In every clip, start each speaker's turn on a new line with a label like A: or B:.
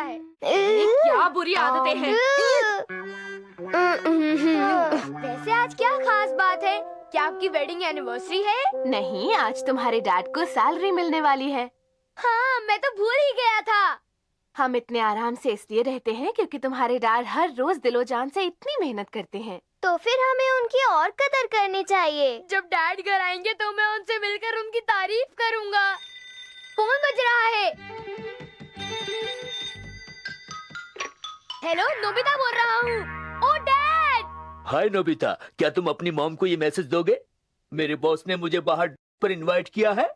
A: है। क्या बुरी आदतें हैं। वैसे आज क्या खास बात है? क्या आपकी वेडिंग एनिवर्सरी है?
B: नहीं, आज तुम्हारे डैड को सैलरी मिलने वाली है।
A: हाँ, मैं तो भूल ही गया था।
B: हम इतने आराम से इसलिए रहते हैं क्योंकि तुम्हारे डैड हर रोज दिलो जान से इतनी मेहनत करते हैं।
C: तो फिर हमें उनकी और कदर करनी चाहिए।
A: जब डैड घर आएंगे तो मैं उनसे मिलकर उनकी तारीफ करूंगा। फोन बज रहा है। हेलो, नोबिता बोल रहा हूँ। ओ डैड!
D: हाय नोबिता, क्या तुम अपनी मॉम को ये मैसेज दोगे? मेरे बॉस ने मुझे बाहर पर इनवाइट किया है।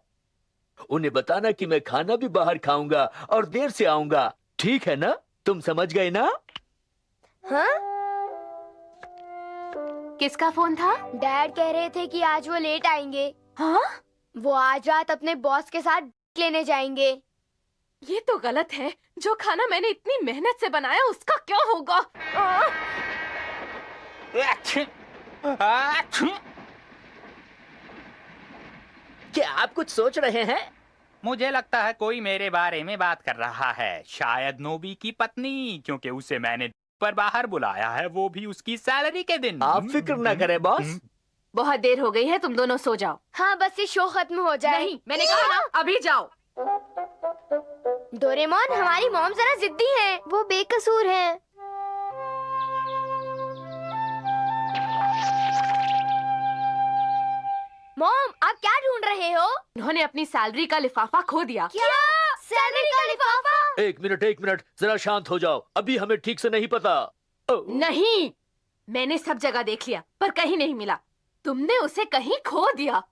D: उन्हें बताना कि मैं खाना भी बाहर खाऊंगा और देर से आऊंगा। ठीक है ना? तुम समझ गए ना?
C: हाँ?
B: किसका फोन था?
A: डैड कह रहे थे कि आज वो लेट आएंगे।
B: हाँ?
A: वो आज रात अपने बॉस के साथ लेने जाएंगे।
B: ये तो गलत है। जो खाना मैंने इतनी मेहनत से बनाया उसका क्या होगा?
D: क्या आप कुछ सोच रहे हैं?
E: मुझे लगता है कोई मेरे बारे में बात कर रहा है। शायद नोबी की पत्नी, क्योंकि उसे मैंने पर बाहर बुलाया है, वो भी उसकी सैलरी के दिन।
D: आप फिक्र ना करें बॉस।
B: बहुत देर हो गई है, तुम दोनों सो जाओ।
A: हाँ, बस ये शो खत्म हो जाए।
B: नहीं, मैंने कहा ना, अभी जाओ।
A: डोरेमोन, हमारी मॉम जरा जिद्दी है।
C: वो बेकसूर है।
A: मॉम, आप क्या ढूंढ रहे हो?
B: उन्होंने अपनी सैलरी का लिफाफा खो दिया।
A: क्या? सैलरी का लिफाफा?
D: एक मिनट, जरा शांत हो जाओ। अभी हमें ठीक से नहीं पता।
B: नहीं, मैंने सब जगह देख लिया पर कहीं नहीं मिला। तुमने उसे कहीं खो दिया।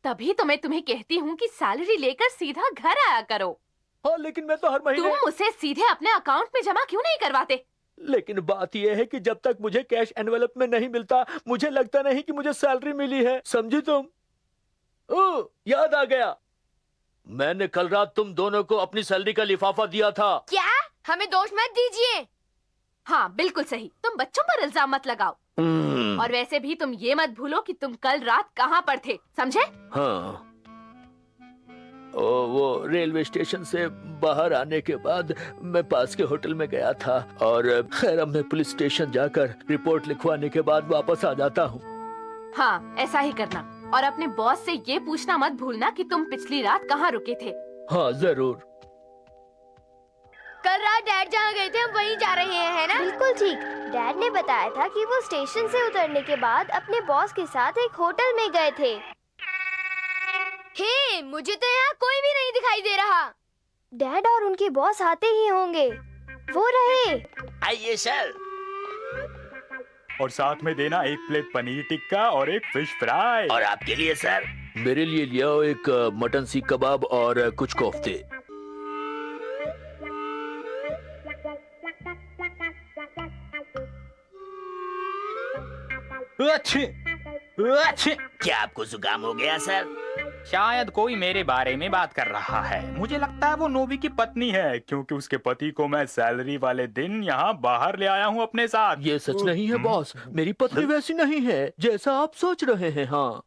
B: तभी तो मैं तुम्हें कहती हूँ कि सैलरी लेकर सीधा घर आया करो।
D: हाँ, लेकिन मैं तो हर महीने।
B: तुम उसे सीधे अपने अकाउंट में जमा क्यों नहीं करवाते?
D: लेकिन बात यह है कि जब तक मुझे कैश एनवेलप में नहीं मिलता, मुझे लगता नहीं कि मुझे सैलरी मिली है। समझी तुम? ओह, याद आ गया। मैंने कल रात तुम दोनों को अपनी सैलरी का लिफाफा दिया था।
A: क्या? हमें दोष मत दीजिए।
B: हाँ, बिल्कुल सही। तुम बच्चों पर इल्जाम मत लगाओ। और वैसे भी तुम ये मत भूलो कि तुम कल रात कहाँ पर थे, समझे?
D: हाँ, वो रेलवे स्टेशन से बाहर आने के बाद मैं पास के होटल में गया था और खैर अब मैं पुलिस स्टेशन जाकर रिपोर्ट लिखवाने के बाद वापस आ जाता हूँ।
B: हाँ, ऐसा ही करना। और अपने बॉस से ये पूछना मत भूलना कि तुम पिछली रात कहाँ रुके थे।
D: हाँ, जरूर।
A: कल रात डैड जहाँ गए थे हम वहीं जा रहे हैं, है ना?
C: बिल्कुल ठीक। डैड ने बताया था कि वो स्टेशन से उतरने के बाद अपने बॉस के साथ एक होटल में गए थे।
A: हे, मुझे तो यहाँ कोई भी नहीं दिखाई दे रहा।
C: डैड और उनके बॉस आते ही होंगे। वो रहे।
D: आइए सर।
E: और साथ में देना एक प्लेट पनीर टिक्का और एक फिश फ्राई।
D: और आपके लिए सर? मेरे लिए लिया एक मटन सीख कबाब और कुछ कोफ्ते। क्या आपको जुकाम हो गया सर?
E: शायद कोई मेरे बारे में बात कर रहा है। मुझे लगता है वो नोबी की पत्नी है, क्योंकि उसके पति को मैं सैलरी वाले दिन यहाँ बाहर ले आया हूँ अपने साथ।
D: ये सच नहीं है बॉस। मेरी पत्नी वैसी नहीं है जैसा आप सोच रहे हैं। हाँ।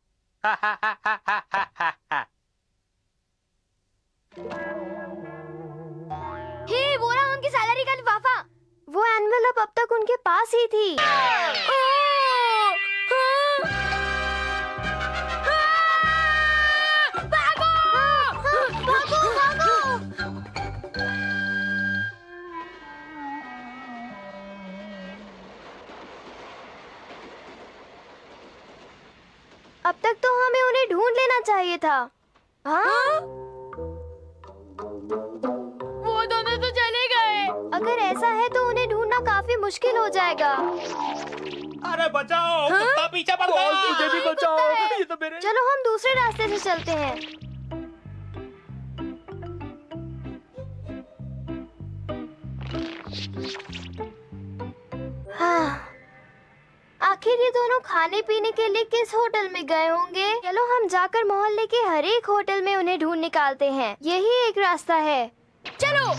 A: हे, वो रहा उनकी सैलरी का लिफाफा।
C: वो एनवेलप अब तक उनके पास ही थी। अब तक तो हमें उन्हें ढूंढ लेना चाहिए था। हाँ?
A: वो दोनों तो चले गए।
C: अगर ऐसा है तो उन्हें ढूंढना काफी मुश्किल हो जाएगा।
E: अरे बचाओ, कुत्ता पीछे पड़ गया।
D: बॉस, मुझे भी बचाओ। ये तो मेरे।
C: चलो हम दूसरे रास्ते से चलते हैं। हाँ, आखिर ये दोनों खाने पीने के लिए किस होटल में गए होंगे? चलो हम जाकर मोहल्ले के हर एक होटल में उन्हें ढूंढ निकालते हैं। यही एक रास्ता है।
A: चलो।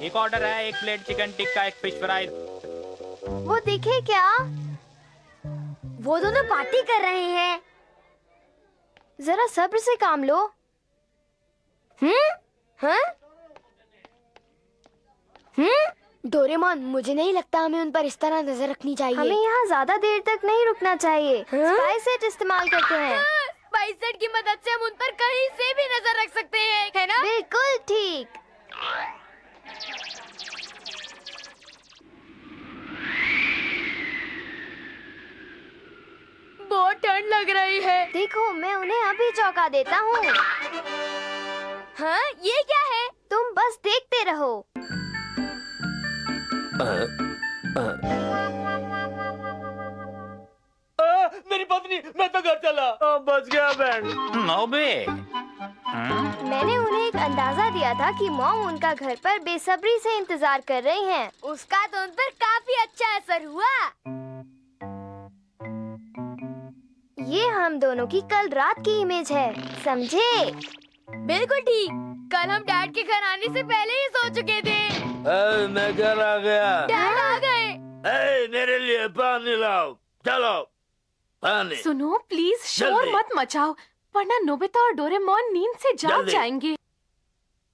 E: एक ऑर्डर है, एक प्लेट चिकन टिक्का, एक फिश फ्राई।
C: वो दिखे क्या?
A: वो दोनों पार्टी कर रहे हैं।
C: जरा सब्र से काम लो। हाँ?
A: डोरेमोन, मुझे नहीं लगता हमें उन पर इस तरह नजर रखनी चाहिए।
C: हमें यहाँ ज्यादा देर तक नहीं रुकना चाहिए। स्पाई सेट इस्तेमाल करते हैं।
A: स्पाइस सेट की मदद से हम उन पर कहीं से भी नजर रख सकते हैं, है ना?
C: बिल्कुल ठीक।
A: बहुत ठंड लग रही है।
C: देखो, मैं उन्हें अभी चौंका देता हूँ।
A: हाँ, ये क्या है?
C: तुम बस देखते रहो।
D: मेरी पत्नी, मैं तो घर चला। बच गया बैंड।
E: नोबे।
C: मैंने उन्हें एक अंदाजा दिया था कि मॉम उनका घर पर बेसब्री से इंतजार कर रही हैं।
A: उसका तो उन पर काफी अच्छा असर हुआ।
C: ये हम दोनों की कल रात की इमेज है, समझे?
A: बिल्कुल ठीक। कल हम डैड के घर आने से पहले ही सो चुके थे।
D: मैं घर आ गया।
A: डैड आ गए।
D: मेरे लिए पानी लाओ। चलो, पानी।
B: सुनो प्लीज, शोर
D: जल्दी।
B: मत मचाओ, वरना नोबिता और डोरेमोन नींद से जाग
D: जल्दी।
B: जाएंगे।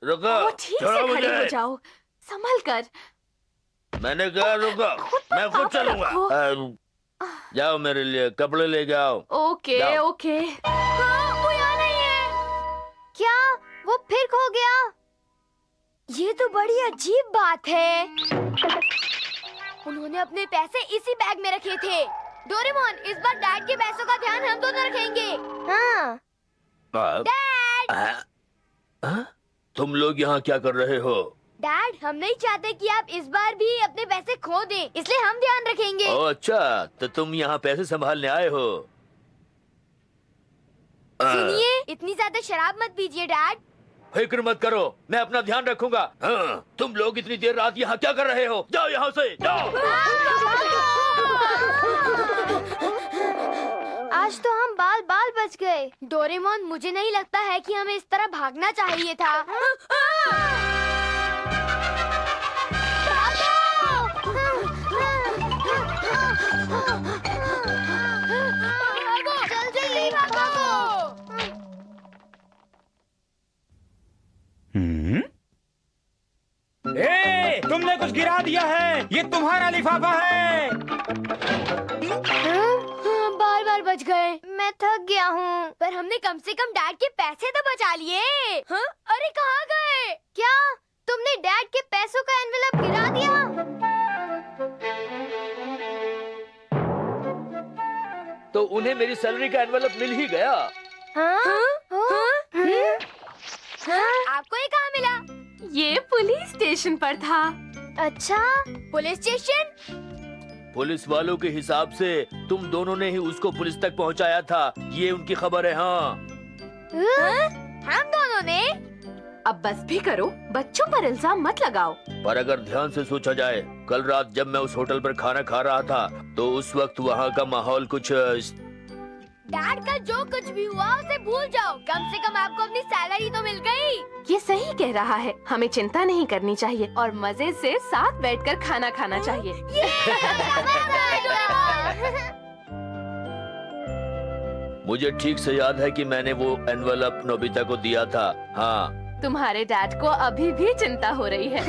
D: रुको,
B: वो ठीक
D: छोड़ो
B: से खड़े हो
D: मुझे।
B: जाओ, संभल कर।
D: मैंने कहा रुको, मैं खुद
B: ताकत
D: चलूंगा।
B: रखो।
D: जाओ, मेरे लिए कपड़े लेके आओ।
B: ओके
D: जाओ।
B: ओके।
A: हाँ, वो यहाँ नहीं है।
C: क्या वो फिर खो गया?
A: ये तो बड़ी अजीब बात है। उन्होंने अपने पैसे इसी बैग में रखे थे। डोरेमोन, इस बार डैड के पैसों का ध्यान हम दोनों रखेंगे।
C: हाँ,
A: डैड!
D: तुम लोग यहाँ क्या कर रहे हो?
A: डैड, हम नहीं चाहते कि आप इस बार भी अपने पैसे खो दें, इसलिए हम ध्यान रखेंगे।
D: ओह अच्छा, तो तुम यहाँ पैसे संभालने आए हो।
A: सुनिए, इतनी ज्यादा शराब मत पीजिए डैड।
D: फिक्र मत करो, मैं अपना ध्यान रखूंगा। हाँ, तुम लोग इतनी देर रात यहाँ क्या कर रहे हो? जाओ यहाँ से, जाओ।
C: आज तो हम बाल बाल बच गए।
A: डोरेमोन, मुझे नहीं लगता है कि हमें इस तरह भागना चाहिए था। जल्दी भागो।
E: तुमने कुछ गिरा दिया है। ये तुम्हारा लिफाफा है।
A: बार बार बच गए।
C: मैं थक गया हूँ।
A: पर हमने कम से कम डैड के पैसे तो बचा लिए। हाँ? अरे कहाँ गए?
C: क्या तुमने डैड के पैसों का एनवेलप गिरा दिया?
D: तो उन्हें मेरी सैलरी का एनवेलप मिल ही गया।
C: हाँ?
A: आपको ये कहाँ मिला?
B: ये पुलिस स्टेशन पर था।
C: अच्छा,
A: पुलिस स्टेशन?
D: पुलिस वालों के हिसाब से तुम दोनों ने ही उसको पुलिस तक पहुंचाया था, ये उनकी खबर है। हाँ,
A: हम दोनों ने?
B: अब बस भी करो, बच्चों पर इल्जाम मत लगाओ।
D: पर अगर ध्यान से सोचा जाए, कल रात जब मैं उस होटल पर खाना खा रहा था तो उस वक्त वहाँ का माहौल कुछ
A: डैड का जो कुछ भी हुआ उसे भूल जाओ। कम से कम आपको अपनी सैलरी तो मिल गई।
B: ये सही कह रहा है, हमें चिंता नहीं करनी चाहिए और मजे से साथ बैठकर खाना खाना चाहिए।
D: मुझे ठीक से याद है कि मैंने वो एनवेलप नोबिता को दिया था। हाँ,
B: तुम्हारे डैड को अभी भी चिंता हो रही है।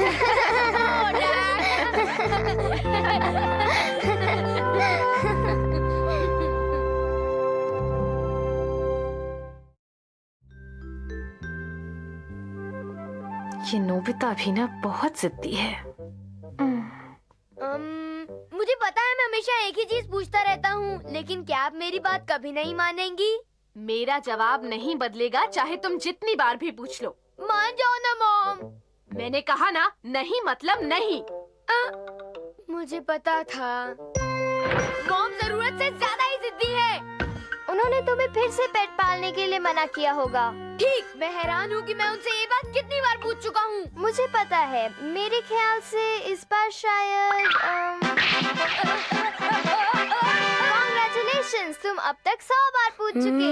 B: ये नोबिता भी ना बहुत जिद्दी है।
A: मुझे पता है मैं हमेशा एक ही चीज पूछता रहता हूँ, लेकिन क्या आप मेरी बात कभी नहीं मानेंगी?
B: मेरा जवाब नहीं बदलेगा, चाहे तुम जितनी बार भी पूछ लो।
A: मान जाओ ना मॉम।
B: मैंने कहा ना, नहीं मतलब नहीं।
A: मुझे पता था। मॉम जरूरत से ज्यादा ही जिद्दी है।
C: उन्होंने तुम्हें फिर से पेट पालने के लिए मना किया होगा।
A: ठीक, मैं हैरान हूँ कि मैं उनसे ये बात कितनी बार पूछ चुका हूँ।
C: मुझे पता है, मेरे ख्याल से इस बार शायद Congratulations, तुम अब तक 100 बार पूछ चुके।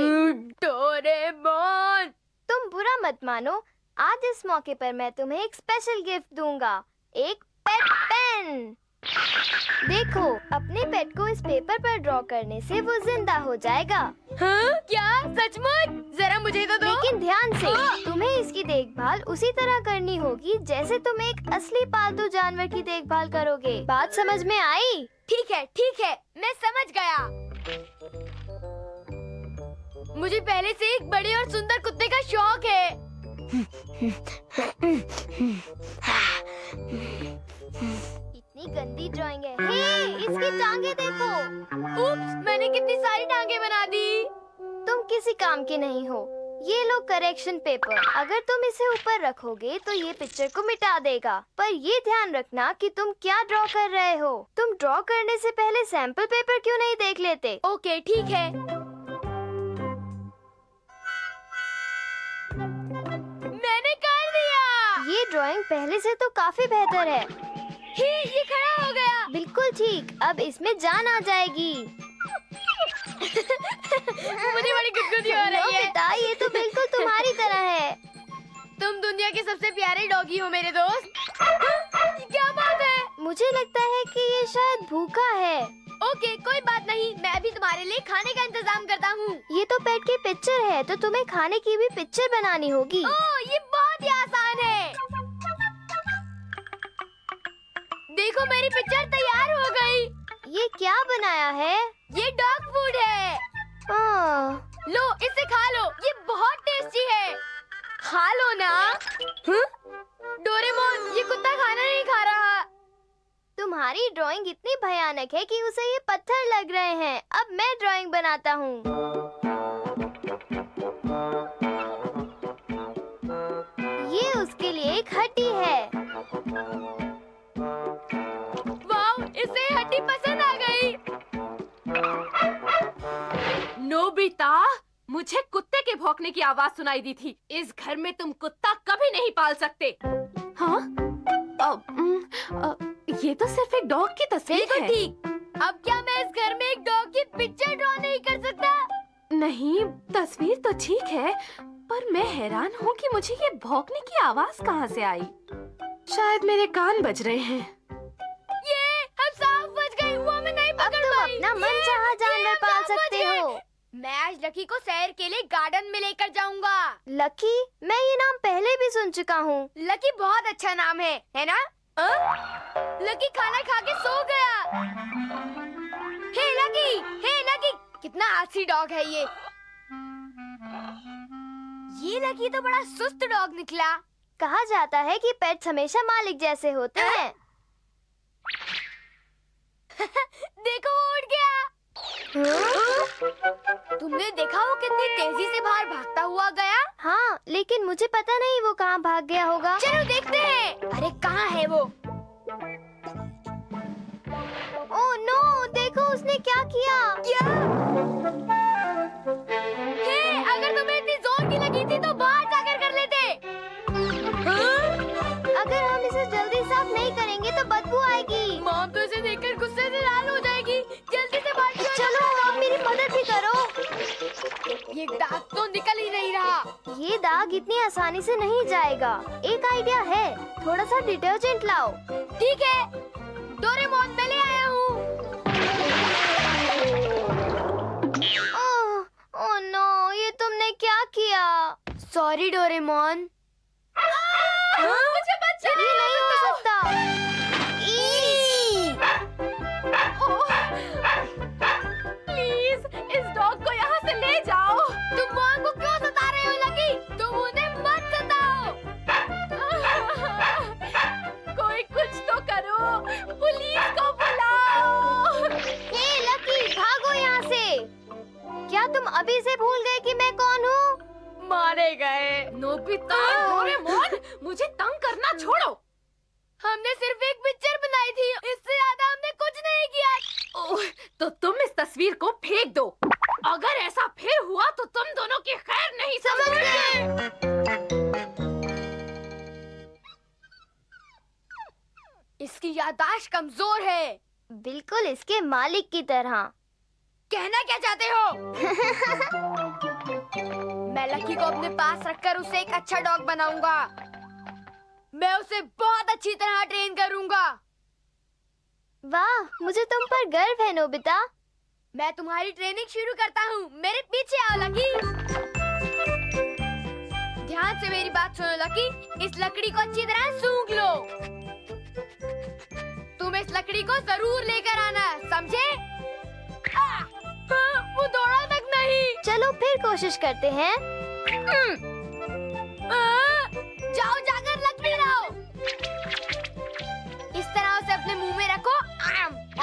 A: डोरेमोन,
C: तुम बुरा मत मानो, आज इस मौके पर मैं तुम्हें एक स्पेशल गिफ्ट दूंगा, एक पेट पेन। देखो, अपने पेट को इस पेपर पर ड्रॉ करने से वो जिंदा हो जाएगा।
A: हाँ? क्या सचमुच? जरा मुझे तो दो।
C: लेकिन ध्यान से, तुम्हें इसकी देखभाल उसी तरह करनी होगी जैसे तुम एक असली पालतू जानवर की देखभाल करोगे। बात समझ में आई?
A: ठीक है, मैं समझ गया। मुझे पहले से एक बड़े और सुंदर कुत्ते का शौक है।
C: इतनी गंदी ड्राइंग है। हे, इसकी टांगे देखो।
A: उप्स, मैंने कितनी सारी टांगे बना दी।
C: तुम किसी काम के नहीं हो। ये लो करेक्शन पेपर। अगर तुम इसे ऊपर रखोगे तो ये पिक्चर को मिटा देगा। पर ये ध्यान रखना कि तुम क्या ड्रॉ कर रहे हो। तुम ड्रॉ करने से पहले सैंपल पेपर क्यों नहीं देख लेते?
A: ओके, ठीक है। मैंने कर दिया।
C: ये ड्राइंग पहले से तो काफी बेहतर है।
A: ये खड़ा हो गया।
C: बिल्कुल ठीक। अब इसमें जान आ जाएगी।
A: मुझे बड़ी गुदगुदी हो रही है।
C: पिता, ये तो बिल्कुल तुम्हारी तरह है।
A: तुम दुनिया के सबसे प्यारे डॉगी हो मेरे दोस्त। क्या बात है?
C: मुझे लगता है कि ये शायद भूखा है।
A: ओके, कोई बात नहीं, मैं अभी तुम्हारे लिए खाने का इंतजाम करता हूँ।
C: ये तो पेट की पिक्चर है, तो तुम्हें खाने की भी पिक्चर बनानी होगी।
A: ओह, ये बहुत ही आसान है। देखो, मेरी पिक्चर तैयार हो गई।
C: ये क्या बनाया है?
A: ये डॉग फूड है। लो, इसे खा लो। ये बहुत टेस्टी है। खा लो ना। डोरेमोन, ये कुत्ता खाना नहीं खा रहा।
C: तुम्हारी ड्राइंग इतनी भयानक है कि उसे ये पत्थर लग रहे हैं। अब मैं ड्राइंग बनाता हूँ। ये उसके लिए एक हड्डी है।
A: वाह, इसे हड्डी पसंद आ गई।
B: नोबिता, मुझे कुत्ते के भौंकने की आवाज सुनाई दी थी। इस घर में तुम कुत्ता कभी नहीं पाल सकते। हाँ? ये तो सिर्फ एक डॉग की तस्वीर
A: बिल्कुल
B: है।
A: ठीक। अब क्या मैं इस घर में एक डॉग की पिक्चर ड्रॉ नहीं कर सकता?
B: नहीं, तस्वीर तो ठीक है, पर मैं हैरान हूँ कि मुझे ये भौंकने की आवाज कहाँ से आई। शायद मेरे कान बज रहे हैं।
A: ये हम सांप बच गई। वो हमें नहीं
C: अब
A: पकड़
C: तुम
A: पाई।
C: अपना मनचाहा जानवर पाल सकते हो।
A: मैं आज लकी को सैर के लिए गार्डन में लेकर जाऊंगा।
C: लकी? मैं ये नाम पहले भी सुन चुका हूँ।
A: लकी बहुत अच्छा नाम है ना? लकी खाना खा के सो गया। हे लकी, कितना आलसी डॉग है ये। लकी तो बड़ा सुस्त डॉग निकला।
C: कहा जाता है कि पेट्स हमेशा मालिक जैसे होते हैं।
A: देखो, वो उड़ गया। तुमने देखा वो कितनी तेजी से बाहर भागता हुआ गया?
C: हाँ, लेकिन मुझे पता नहीं वो कहाँ भाग गया होगा।
A: चलो देखते हैं। अरे कहाँ है वो?
C: ओह नो, देखो उसने क्या किया।
A: हे, अगर तुम्हें इतनी जोर की लगी थी तो बाहर जाकर कर लेते।
C: अगर हम इसे जल्दी साफ नहीं करेंगे तो बदबू आएगी।
A: मॉम तो इसे देखकर गुस्से से लाल हो जाएगी। जल्दी से बाहर क्यों?
C: चलो, आप मेरी मदद भी करो।
A: ये दाग तो निकल ही नहीं रहा।
C: ये दाग इतनी आसानी से नहीं जाएगा। एक आइडिया है, थोड़ा सा डिटर्जेंट लाओ।
A: ठीक है, डोरेमोन, मैं ले आया हूँ।
C: ओह नो, ये तुमने क्या किया?
A: Sorry Doraemon.
B: मुझे बचाओ!
C: ये नहीं हो सकता।
B: प्लीज, इस डॉग को यहाँ से ले जाओ।
A: तुम मॉम को क्यों सता रहे हो लकी? तुम उन्हें मत सताओ।
B: कोई कुछ तो करो, पुलिस को बुलाओ।
C: हे लकी, भागो यहाँ से। क्या तुम अभी से भूल गए कि मैं कौन हूँ?
A: मारे गए।
B: नोबिता, डोरेमोन, मुझे तंग करना छोड़ो।
A: हमने सिर्फ एक पिक्चर बनाई थी, इससे ज्यादा हमने कुछ नहीं किया।
B: ओह, तो तुम इस तस्वीर को फेंक दो। अगर ऐसा फिर हुआ तो तुम दोनों की खैर नहीं समझोगे।
A: इसकी याददाश्त कमजोर है।
C: बिल्कुल इसके मालिक की तरह।
A: कहना क्या चाहते हो? मैं लकी को अपने पास रखकर उसे एक अच्छा डॉग बनाऊंगा। मैं उसे बहुत अच्छी तरह ट्रेन करूंगा।
C: वाह, मुझे तुम पर गर्व है नोबिता।
A: मैं तुम्हारी ट्रेनिंग शुरू करता हूँ। मेरे पीछे आओ लकी। ध्यान से मेरी बात सुनो लकी। इस लकड़ी को अच्छी तरह सूंघ लो। तुम इस लकड़ी को जरूर लेकर आना, समझे? वो दौड़ा तक नहीं।
C: चलो फिर कोशिश करते हैं।
A: जाओ जाकर लकड़ी लाओ। इस तरह उसे अपने मुंह में रखो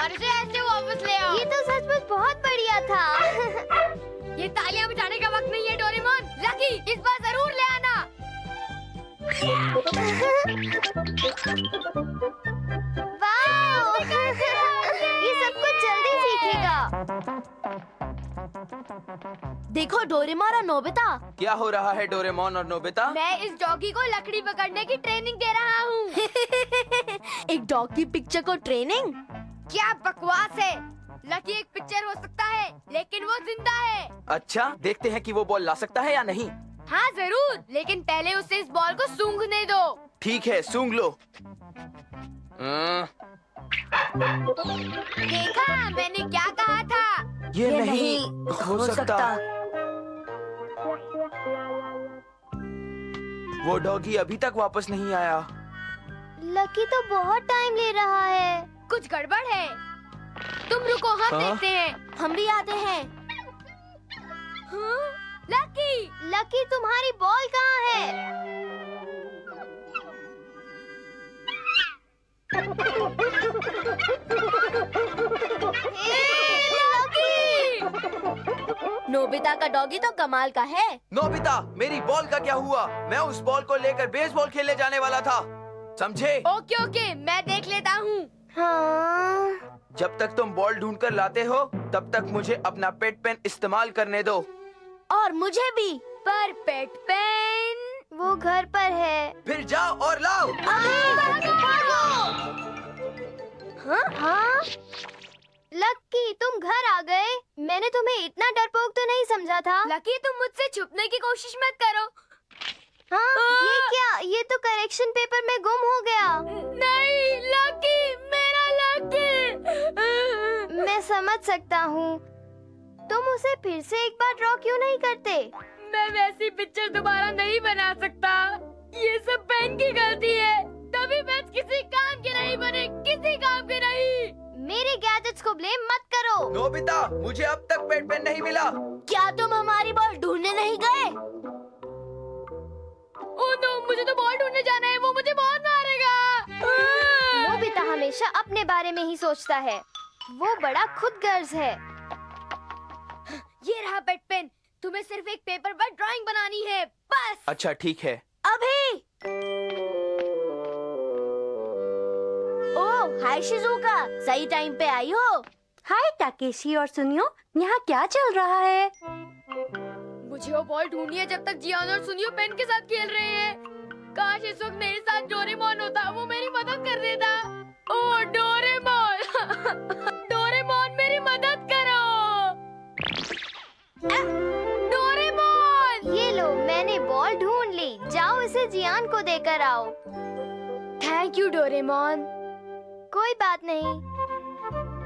A: और इसे ऐसे वापस ले आओ।
C: ये तो सचमुच बहुत बढ़िया था।
A: ये तालियां बजाने का वक्त नहीं है डोरेमोन। लकी, इस बार जरूर ले आना।
C: वाह! ये सब कुछ जल्दी सीखेगा। देखो डोरेमोन और नोबिता।
F: क्या हो रहा है डोरेमोन और नोबिता?
A: मैं इस डॉगी को लकड़ी पकड़ने की ट्रेनिंग दे रहा हूँ।
C: एक डॉग की पिक्चर को ट्रेनिंग?
A: क्या बकवास है। लकी एक पिक्चर हो सकता है, लेकिन वो जिंदा है।
F: अच्छा, देखते हैं कि वो बॉल ला सकता है या नहीं।
A: हाँ जरूर, लेकिन पहले उसे इस बॉल को सूंघने दो।
F: ठीक है, सूंघ लो।
A: देखा, मैंने क्या कहा था।
F: ये नहीं हो सकता। वो डॉगी अभी तक वापस नहीं आया।
C: लकी तो बहुत टाइम ले रहा है।
A: कुछ गड़बड़ है। तुम रुको, हम
F: हाँ?
A: देखते हैं।
C: हम भी आते हैं।
A: हाँ? लकी,
C: लकी, तुम्हारी बॉल कहाँ है? नोबिता का डॉगी तो कमाल का है।
F: नोबिता, मेरी बॉल का क्या हुआ? मैं उस बॉल को लेकर बेसबॉल खेलने जाने वाला था, समझे?
A: ओके ओके, मैं देख लेता हूँ।
C: हाँ।
F: जब तक तुम बॉल ढूंढ कर लाते हो, तब तक मुझे अपना पेट पेन इस्तेमाल करने दो।
C: और मुझे भी।
A: पर पेट पेन
C: वो घर पर है।
F: फिर जाओ और लाओ।
C: हाँ? लकी, तुम घर आ गए। मैंने तुम्हें इतना डरपोक तो नहीं समझा था।
A: लकी, तुम मुझसे छुपने की कोशिश मत करो।
C: हाँ? ये क्या? ये तो करेक्शन पेपर में गुम हो गया।
A: नहीं लकी, मेरा लकी।
C: मैं समझ सकता हूँ। तुम उसे फिर से एक बार ड्रॉ क्यों नहीं करते?
A: मैं वैसी पिक्चर दोबारा नहीं बना सकता। ये सब पेन की गलती है। तभी मैं किसी काम के नहीं बने, किसी काम के नहीं।
C: मेरे गैजेट्स को ब्लेम मत करो।
F: नोबिता, मुझे अब तक पेट पेन नहीं मिला।
C: क्या तुम हमारी बॉल ढूंढने नहीं गए?
A: ओह नो, मुझे तो बॉल ढूंढने जाना है। वो मुझे बहुत मारेगा।
C: नोबिता हमेशा अपने बारे में ही सोचता है। वो बड़ा खुदगर्ज है।
A: ये रहा पेट पेन। तुम्हें सिर्फ एक पेपर पर ड्राइंग बनानी है, बस।
F: अच्छा ठीक है।
C: अभी। ओह, हाय शिजुका, सही टाइम पे आई हो। हाय टाकेशी और सुनियो, यहाँ क्या चल रहा है?
A: मुझे वो बॉल ढूंढनी है जब तक जियान और सुनियो पेन के साथ खेल रहे हैं। काश इस वक्त मेरे साथ डोरेमोन होता, वो मेरी मदद कर देता। ओह डोरेमोन, डोरेमोन मेरी मदद करो। डोरेमोन,
C: ये लो, मैंने बॉल ढूंढ ली। जाओ इसे जियान को देकर आओ।
A: Thank you Doraemon.
C: कोई बात नहीं।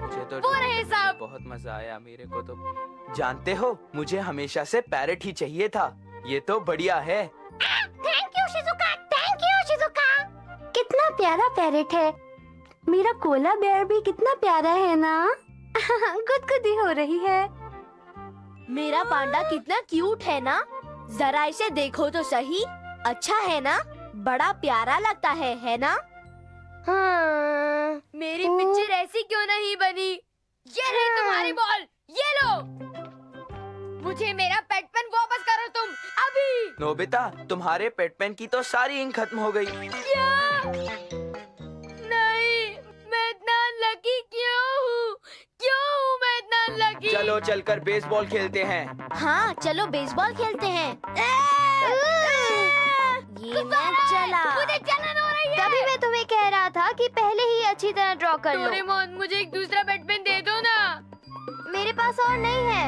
F: मुझे तो
A: वो रहे सब।
F: बहुत मजा आया मेरे को तो। जानते हो, मुझे हमेशा से पैरेट ही चाहिए था। ये तो बढ़िया है।
C: Thank you Shizuka, thank you Shizuka. कितना प्यारा पैरेट है। मेरा कोला बेयर भी कितना प्यारा है ना। गुदगुदी हो रही है। मेरा पांडा कितना क्यूट है ना। जरा इसे देखो तो सही। अच्छा है ना? बड़ा प्यारा लगता है ना? हाँ।
A: मेरी पिक्चर ऐसी क्यों नहीं बनी? ये रही तुम्हारी बॉल, ये लो। मुझे मेरा पेट पेन वापस करो तुम, अभी।
F: नोबिता, तुम्हारे पेट पेन की तो सारी इंक खत्म हो गई।
A: क्या? नहीं, मैं इतना लकी क्यों हूँ? क्यों हूँ मैं इतना लकी?
F: चलो चलकर बेसबॉल खेलते हैं।
C: हाँ, चलो बेसबॉल खेलते हैं। ये मैच चला।
A: मुझे जलन हो रही है।
C: तभी मैं तुम्हें कह रहा था कि पहले ही अच्छी तरह ड्रॉ कर लो।
A: डोरेमोन, मुझे एक दूसरा पेट पेन दे दो ना।
C: मेरे पास और नहीं है।